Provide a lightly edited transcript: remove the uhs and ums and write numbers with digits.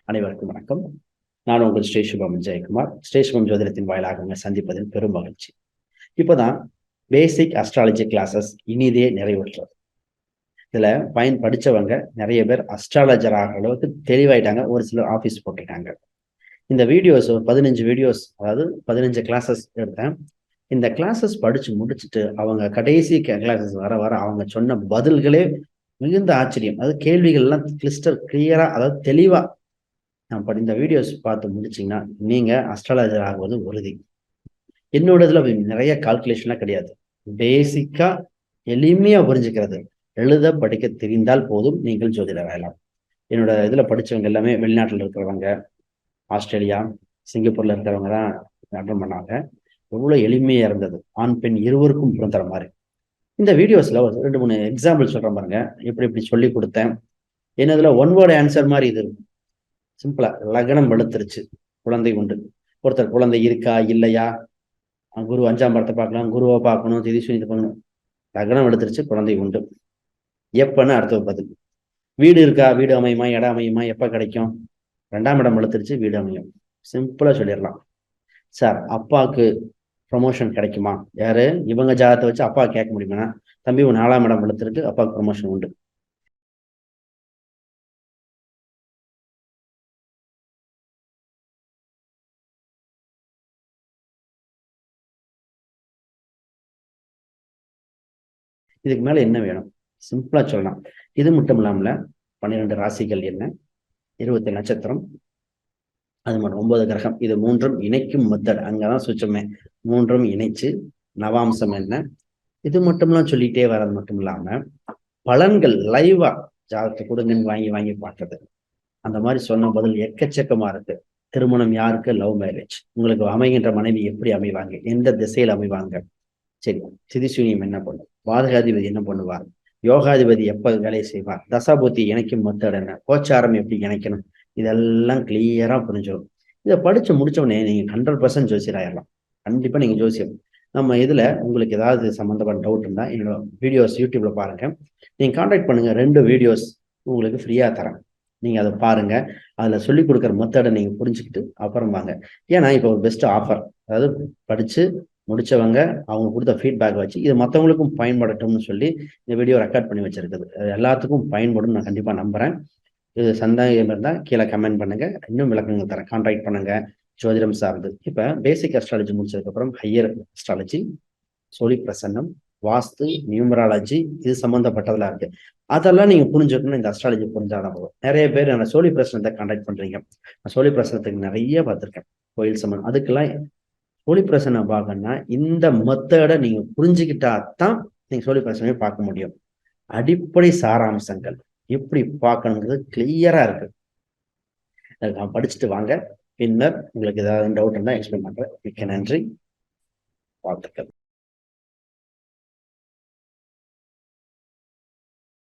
அனைவருக்கும் வணக்கம். நான் உங்கள் ஸ்ரீ சுபம் ஜெயக்குமார். ஸ்ரீ சுபம் ஜோதிடத்தின் வாயிலாக உங்களை சந்திப்பதில் பெரும் மகிழ்ச்சி. இப்போதான் பேசிக் அஸ்ட்ராலஜி கிளாஸஸ் இனிதே நிறைவுற்றது. இதுல படிச்சவங்க நிறைய பேர் அஸ்ட்ராலஜர் ஆகிற அளவுக்கு தெளிவாயிட்டாங்க. ஒரு சிலர் ஆஃபீஸ் போட்டுட்டாங்க. இந்த வீடியோஸ் 15 வீடியோஸ், அதாவது 15 கிளாஸஸ் எடுத்தேன். இந்த கிளாஸஸ் படிச்சு முடிச்சுட்டு அவங்க கடைசி கிளாஸஸ் வர வர அவங்க சொன்ன பதில்களே மிகுந்த ஆச்சரியம். அதாவது கேள்விகள் எல்லாம் கிளியரா, அதாவது தெளிவா இந்த வீடியோஸ் பார்த்து முடிச்சீங்கன்னா நீங்க அஸ்ட்ராலஜர் ஆகுவது உறுதி. என்னோட இதுல நிறைய கால்குலேஷன்லாம் கிடையாது. பேசிக்கா எளிமையா புரிஞ்சுக்கிறது. எழுத படிக்க தெரிந்தால் போதும் நீங்கள் ஜோதிடர் ஆகலாம். என்னோட இதுல படிச்சவங்க எல்லாமே வெளிநாட்டுல இருக்கிறவங்க, ஆஸ்திரேலியா, சிங்கப்பூர்ல இருக்கிறவங்க தான் அட்டன் பண்ணாங்க. எவ்வளவு எளிமையா இருந்தது. ஆண் பெண் இருவருக்கும் பொருந்துற மாதிரி. இந்த வீடியோஸ்ல ஒரு 2-3 எக்ஸாம்பிள் சொல்றேன் பாருங்க. எப்படி சொல்லி கொடுத்தேன். என்னதுல ஒன் வேர்டு ஆன்சர் மாதிரி இது இருக்கும். சிம்பிளா லக்னம் வெளுத்துருச்சு, குழந்தை உண்டு. ஒருத்தர் குழந்தை இருக்கா இல்லையா, குரு 5ஆம் இடத்தை பார்க்கலாம், குருவை பார்க்கணும், திதிசூனியத்தை பார்க்கணும். லக்னம் வெளுத்துருச்சு, குழந்தை உண்டு. எப்பன்னு அடுத்த பதில். வீடு இருக்கா, வீடு அமையுமா, இடம் அமையுமா, எப்ப கிடைக்கும்? 2ஆம் இடம் வெளுத்துருச்சு, வீடு அமையும். சிம்பிளா சொல்லிடலாம். சார் அப்பாவுக்கு ப்ரொமோஷன் கிடைக்குமா? யாரு இவங்க ஜாதகத்தை வச்சு அப்பா கேட்க முடியுமா? தம்பி 4ஆம் இடம் வெளுத்துருக்கு, அப்பாவுக்கு ப்ரொமோஷன் உண்டு. இதுக்கு மேல என்ன வேணும்? சிம்பிளா சொல்லலாம். இது மட்டும் இல்லாமல 12 ராசிகள் என்ன, 20 நட்சத்திரம், அது மட்டும் 9 கிரகம், இது 3ம் இணைக்கும் மெத்தட். அங்கதான் சுச்சமே. 3ம் இணைச்சு நவாம்சம் என்ன, இது மட்டும்லாம் சொல்லிட்டே வர்றது மட்டும் இல்லாம பலன்கள் லைவா ஜாதகத்தை கொடுங்கன்னு வாங்கி வாங்கி பார்த்தது. அந்த மாதிரி சொன்ன பதில் எக்கச்சக்கமா இருக்கு. திருமணம் யாருக்கு? Love marriage. உங்களுக்கு அமைகின்ற மனைவி எப்படி அமைவாங்க, எந்த திசையில் அமைவாங்க, சரி, திதிசூனியம் என்ன பண்ணும், வாதகாதிபதி என்ன பண்ணுவார், யோகாதிபதி எப்ப வேலையை செய்வார், தசாபுத்தி இணைக்கும் மெத்தட் என்ன, கோச்சாரம் எப்படி இணைக்கணும், இதெல்லாம் கிளியரா புரிஞ்சிடும். இதை படிச்சு முடிச்ச உடனே நீங்க 100% ஜோசியர் ஆயிடலாம். கண்டிப்பா நீங்க ஜோசியம். நம்ம இதுல உங்களுக்கு ஏதாவது சம்பந்தப்பட்ட டவுட் இருந்தா என்னோட வீடியோஸ் யூடியூப்ல பாருங்க. நீங்க கான்டாக்ட் பண்ணுங்க. 2 வீடியோஸ் உங்களுக்கு ஃப்ரீயா தரேன். நீங்க அதை பாருங்க. அதுல சொல்லி கொடுக்குற மெத்தடை நீங்க புரிஞ்சுக்கிட்டு அப்புறம் வாங்க. ஏன்னா இப்ப ஒரு பெஸ்ட் ஆஃபர், அதாவது படிச்சு முடிச்சவங்க அவங்க கொடுத்த ஃபீட்பேக் வச்சு இது மற்றவங்களுக்கும் பயன்படட்டும்னு சொல்லி இந்த வீடியோ ரெக்கார்ட் பண்ணி வச்சிருக்குது. எல்லாத்துக்கும் பயன்படும் நான் கண்டிப்பா நம்புறேன். இது சந்தேகம் இருந்தால் கீழே கமெண்ட் பண்ணுங்க, இன்னும் விளக்கங்கள் தரேன். கான்டாக்ட் பண்ணுங்க. ஜோதிடம் சார்ந்து இப்ப பேசிக் அஸ்ட்ராலஜி முடிச்சதுக்கு அப்புறம் ஹையர் அஸ்ட்ராலஜி, சோழி பிரசன்னம், வாஸ்து, நியூமராலஜி, இது சம்பந்தப்பட்டதெல்லாம் இருக்கு. அதெல்லாம் நீங்க புரிஞ்சுக்கணும். இந்த அஸ்ட்ராலஜி புரிஞ்சாதான் போதும். நிறைய பேர் என்ன சோழி பிரசனத்தை கான்டாக்ட் பண்றீங்க. சோழி பிரசனத்துக்கு நிறைய பார்த்திருக்கேன். கோயில் சம்பந்தம் அதுக்கெல்லாம் சோழி பிரசனம் பார்க்கணும்னா இந்த மெத்தடை நீங்க புரிஞ்சுக்கிட்டா தான் நீங்க சோழி பிரசனமே பார்க்க முடியும். அடிப்படை சாராம்சங்கள் எப்படி பார்க்கணுங்கிறது கிளியரா இருக்கு. படிச்சுட்டு வாங்க. பின்னர் உங்களுக்கு ஏதாவது டவுட் இருந்தா எக்ஸ்பிளைன் பண்றேன். மிக்க நன்றி. வாழ்த்துக்கள்.